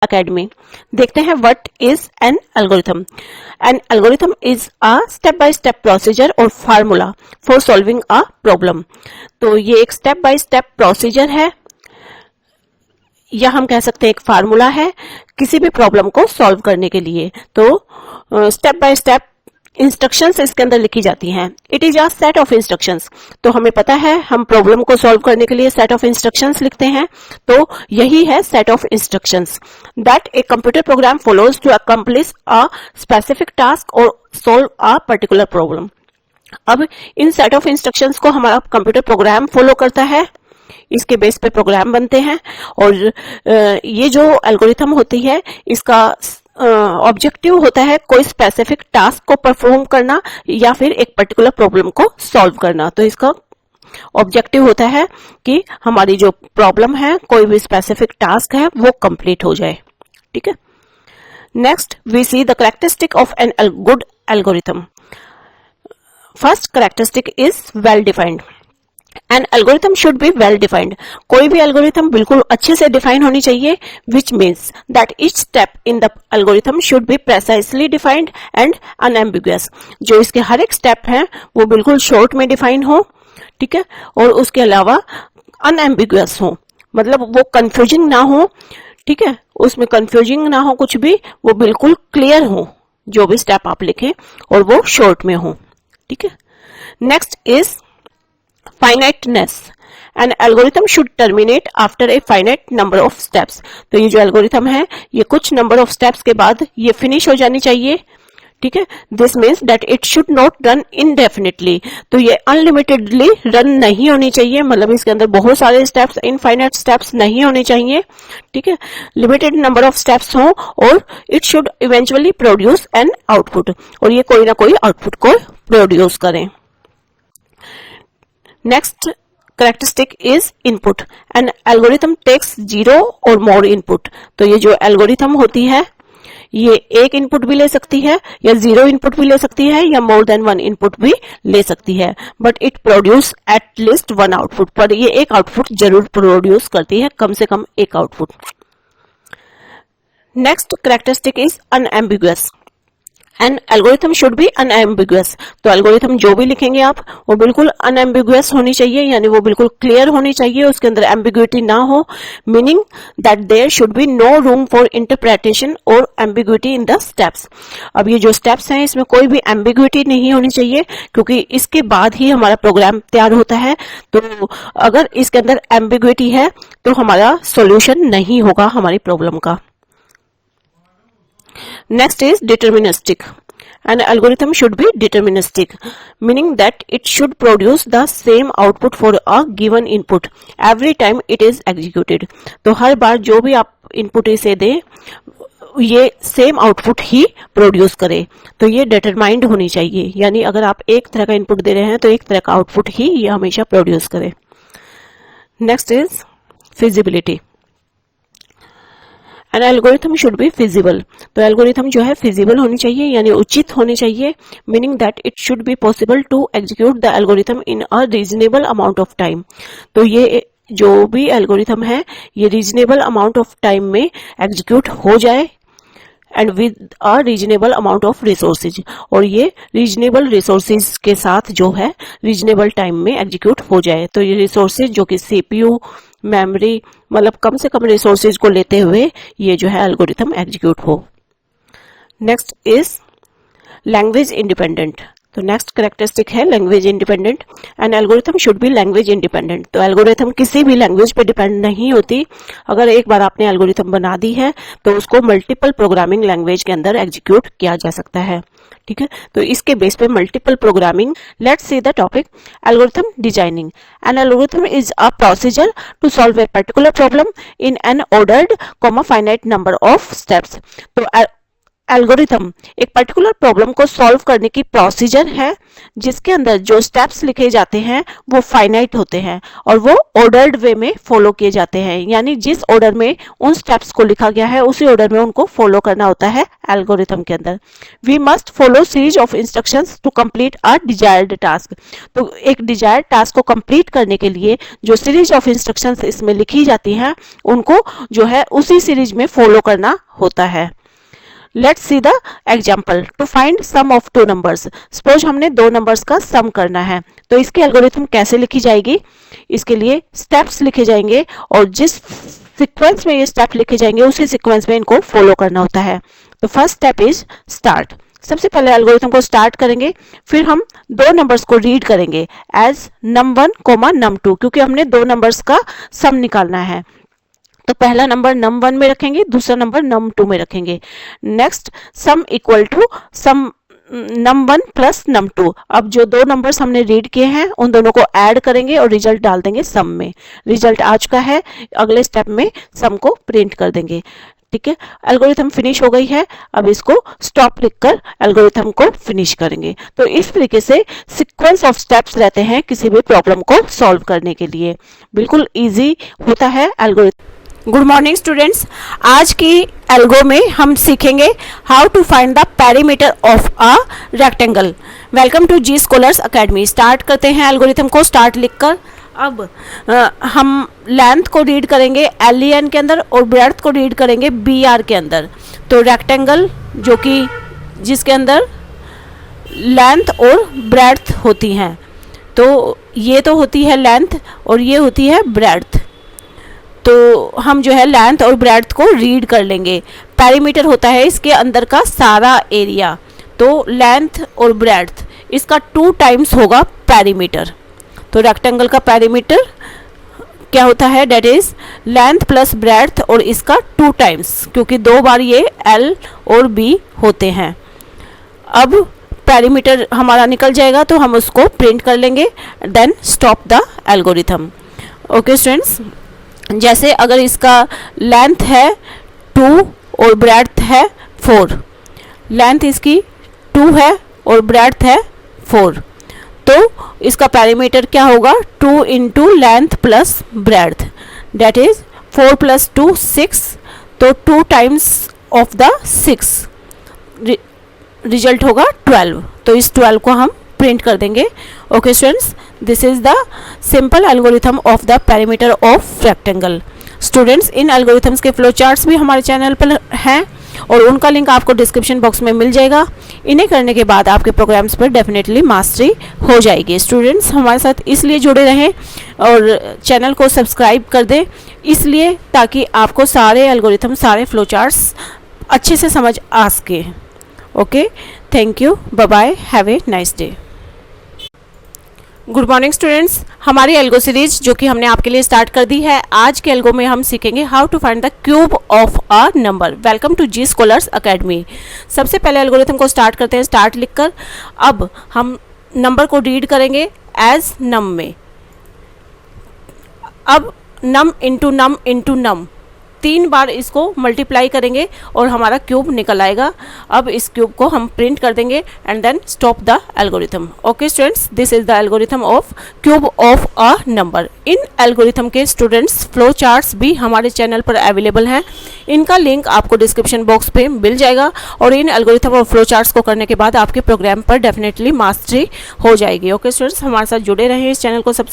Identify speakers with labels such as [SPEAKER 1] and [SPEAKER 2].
[SPEAKER 1] Academy। देखते हैं what is an algorithm. An algorithm is a step by step procedure और formula for solving a problem. तो ये एक स्टेप बाय स्टेप प्रोसीजर है या हम कह सकते हैं एक फार्मूला है किसी भी प्रॉब्लम को सॉल्व करने के लिए। तो स्टेप बाय स्टेप इंस्ट्रक्शंस इसके अंदर लिखी जाती हैं। It is a set of instructions. तो हमें पता है हम प्रॉब्लम को सॉल्व करने के लिए सेट ऑफ इंस्ट्रक्शंस लिखते हैं, तो यही है set of instructions that a computer program follows to accomplish a specific task और सॉल्व अ पर्टिकुलर प्रॉब्लम। अब इन सेट ऑफ इंस्ट्रक्शंस को हमारा कंप्यूटर प्रोग्राम फॉलो करता है, इसके बेस पे प्रोग्राम बनते हैं और ये जो एल्गोरिथम होती है इसका ऑब्जेक्टिव होता है कोई स्पेसिफिक टास्क को परफॉर्म करना या फिर एक पर्टिकुलर प्रॉब्लम को सॉल्व करना। तो इसका ऑब्जेक्टिव होता है कि हमारी जो प्रॉब्लम है, कोई भी स्पेसिफिक टास्क है, वो कंप्लीट हो जाए। ठीक है। Next we see the characteristic of an good algorithm. First characteristic is well defined. An algorithm should be well defined. कोई भी एल्गोरिथम बिल्कुल अच्छे से डिफाइन होनी चाहिए, which means that each step in the algorithm should be precisely defined and unambiguous. जो इसके हर एक स्टेप है वो बिल्कुल शॉर्ट में डिफाइन हो, ठीक है, और उसके अलावा अनएम्बिगुअस हो, मतलब वो कंफ्यूजिंग ना हो, ठीक है, उसमें कंफ्यूजिंग ना हो कुछ भी, वो बिल्कुल क्लियर हो जो भी स्टेप आप लिखें और वो शॉर्ट में हो। ठीक है। Next is finiteness. An algorithm should terminate after a finite number of steps. तो ये जो एल्गोरिथम है ये कुछ नंबर ऑफ स्टेप्स के बाद ये फिनिश हो जानी चाहिए। ठीक है। This means that it should not run indefinitely. तो ये अनलिमिटेडली रन नहीं होनी चाहिए, मतलब इसके अंदर बहुत सारे स्टेप्स, इनफाइनाइट स्टेप्स नहीं होने चाहिए। ठीक है। लिमिटेड नंबर ऑफ स्टेप्स हो और it should eventually produce an output, और ये कोई ना कोई आउटपुट को प्रोड्यूस करें। Next characteristic is input. An algorithm takes 0 or more input. तो ये जो एल्गोरिथम होती है ये एक इनपुट भी ले सकती है या 0 इनपुट भी ले सकती है या मोर देन 1 इनपुट भी ले सकती है, but it produce at least 1 output. पर ये एक आउटपुट जरूर प्रोड्यूस करती है, कम से कम एक output. Next characteristic is unambiguous. N algorithm should B unambiguous. तो एल्गोरिथम जो भी लिखेंगे आप वो बिल्कुल अनएम्बिगुअस होनी चाहिए, यानी वो बिल्कुल क्लियर होनी चाहिए, उसके अंदर एम्बिग्युइटी ना हो, meaning that there should be no room for interpretation और एम्बिग्युइटी इन द स्टेप्स। अब ये जो स्टेप्स हैं इसमें कोई भी एम्बिग्युइटी नहीं होनी चाहिए, क्योंकि इसके बाद ही हमारा प्रोग्राम तैयार होता है। तो अगर इसके अंदर एम्बिग्युइटी है तो हमारा सोल्यूशन नहीं होगा हमारी प्रॉब्लम का। Next is deterministic. An algorithm should be deterministic, meaning that it should produce the same output for a given input every time it is executed. तो हर बार जो भी आप इनपुट इसे दें ये सेम आउटपुट ही प्रोड्यूस करे। तो ये डिटरमाइंड होनी चाहिए, यानी अगर आप एक तरह का इनपुट दे रहे हैं तो एक तरह का आउटपुट ही ये हमेशा प्रोड्यूस करे। Next is feasibility. An algorithm should be feasible. तो एल्गोरिथम जो है फिजिबल होनी चाहिए, यानी उचित होनी चाहिए, meaning that it should be possible to execute the algorithm in a reasonable amount of time. तो ये जो भी एल्गोरिथम है ये रीजनेबल अमाउंट ऑफ टाइम में एग्जीक्यूट हो जाए and with a reasonable amount of resources, और ये रीजनेबल रिसोर्सेज के साथ जो है रीजनेबल टाइम में एग्जीक्यूट हो जाए। तो ये रिसोर्सेज जो कि सीपीयू, मेमोरी, मतलब कम से कम रिसोर्सेज को लेते हुए ये जो है एल्गोरिथम एग्जीक्यूट हो। Next is language independent. तो नेक्स्ट कैरेक्टरिस्टिक है language independent. N algorithm should B language independent. तो एल्गोरिथम किसी भी लैंग्वेज पे डिपेंड नहीं होती। अगर एक बार आपने एल्गोरिथम बना दी है तो उसको मल्टीपल प्रोग्रामिंग लैंग्वेज के अंदर एग्जीक्यूट किया जा सकता है। ठीक है। तो इसके बेस पे multiple programming. Let's see the topic algorithm designing. An algorithm is a procedure to solve a particular problem in an ordered finite number of steps. तो एल्गोरिथम एक पर्टिकुलर प्रॉब्लम को सॉल्व करने की प्रोसीजर है जिसके अंदर जो स्टेप्स लिखे जाते हैं वो फाइनाइट होते हैं और वो ऑर्डर्ड वे में फॉलो किए जाते हैं, यानी जिस ऑर्डर में उन स्टेप्स को लिखा गया है उसी ऑर्डर में उनको फॉलो करना होता है एल्गोरिथम के अंदर। We must follow series of instructions to complete a desired task. तो एक डिजायर्ड टास्क को कंप्लीट करने के लिए जो सीरीज ऑफ इंस्ट्रक्शंस इसमें लिखी जाती हैं उनको जो है उसी सीरीज में फॉलो करना होता है। Let's see the example. To find sum of two numbers, suppose हमने दो नंबर्स का सम करना है, तो इसकी एल्गोरिथम कैसे लिखी जाएगी? इसके लिए स्टेप्स लिखे जाएंगे और जिस सीक्वेंस में ये स्टेप लिखे जाएंगे उसी सीक्वेंस में इनको फॉलो करना होता है। तो फर्स्ट स्टेप इज स्टार्ट। सबसे पहले एल्गोरिथम को स्टार्ट करेंगे, फिर हम दो नंबर्स को रीड करेंगे एज num1, num2, क्योंकि हमने दो नंबर्स का सम निकालना है। तो पहला नंबर num1 में रखेंगे, दूसरा नंबर num2 में रखेंगे। Next sum equal to sum num1 plus num2। अब जो दो नंबर्स हमने रीड किए हैं उन दोनों को ऐड करेंगे और रिजल्ट डाल देंगे सम में। रिजल्ट आ चुका है, अगले स्टेप में सम को प्रिंट कर देंगे। ठीक है, एल्गोरिथम फिनिश हो गई है। अब इसको स्टॉप लिखकर एल्गोरिथम को फिनिश करेंगे। तो इस तरीके से सीक्वेंस ऑफ स्टेप्स रहते हैं किसी भी प्रॉब्लम को सॉल्व करने के लिए। बिल्कुल इजी होता है एल्गोरिथम। गुड मॉर्निंग स्टूडेंट्स, आज की एल्गो में हम सीखेंगे how to find the perimeter of a rectangle. Welcome to G scholars academy. Start करते हैं एल्गोरिथम को स्टार्ट लिखकर। अब हम लेंथ को रीड करेंगे LEN के अंदर और ब्रेड्थ को रीड करेंगे BR के अंदर। तो रेक्टेंगल जो कि जिसके अंदर लेंथ और ब्रेड्थ होती हैं, तो ये तो होती है लेंथ और ये होती है ब्रेड्थ। तो हम जो है लेंथ और ब्रेड्थ को रीड कर लेंगे। पेरीमीटर होता है इसके अंदर का सारा एरिया, तो लेंथ और ब्रेड्थ इसका 2 टाइम्स होगा पेरीमीटर। तो रेक्टेंगल का पेरीमीटर क्या होता है? That is length plus breadth और इसका 2 टाइम्स, क्योंकि 2 बार ये L और B होते हैं। अब पेरीमीटर हमारा निकल जाएगा तो हम उसको प्रिंट कर लेंगे, then stop the algorithm. Okay students, जैसे अगर इसका लेंथ है 2 और ब्रेड्थ है 4, लेंथ इसकी 2 है और ब्रेड्थ है 4, तो इसका पेरीमीटर क्या होगा? 2 into length plus breadth, that is 4 plus 2 6, तो 2 टाइम्स ऑफ द 6, रिजल्ट होगा 12। तो इस 12 को हम प्रिंट कर देंगे। Okay students, this is the simple algorithm of the perimeter of rectangle. Students, in algorithms के फ्लो चार्ट्स भी हमारे चैनल पर हैं और उनका लिंक आपको डिस्क्रिप्शन बॉक्स में मिल जाएगा। इन्हें करने के बाद आपके प्रोग्राम्स पर डेफिनेटली मास्टरी हो जाएगी। स्टूडेंट्स, हमारे साथ इसलिए जुड़े रहें और चैनल को सब्सक्राइब कर दें, इसलिए ताकि आपको सारे एल्गोरिथम, सारे फ्लो चार्ट्स अच्छे से समझ आ सके। Okay, thank you, bye bye, have a nice day. Good morning students, हमारी एल्गो सीरीज जो कि हमने आपके लिए स्टार्ट कर दी है, आज के एल्गो में हम सीखेंगे how to find the cube of a number. Welcome to G scholars academy. सबसे पहले एल्गोरिथम को स्टार्ट करते हैं स्टार्ट लिखकर। अब हम नंबर को रीड करेंगे एज नम में। अब नम इंटू नम इंटू नम 3 बार इसको मल्टीप्लाई करेंगे और हमारा क्यूब निकल आएगा। अब इस क्यूब को हम प्रिंट कर देंगे and then stop the algorithm. Okay students, this is the algorithm of cube of a number. इन एल्गोरिथम के स्टूडेंट्स फ्लो चार्ट्स भी हमारे चैनल पर अवेलेबल हैं, इनका लिंक आपको डिस्क्रिप्शन बॉक्स पे मिल जाएगा और इन एल्गोरिथम और फ्लो चार्ट्स को करने के बाद आपके प्रोग्राम पर डेफिनेटली मास्टरी हो जाएगी। ओके स्टूडेंट्स, हमारे साथ जुड़े रहें, इस चैनल को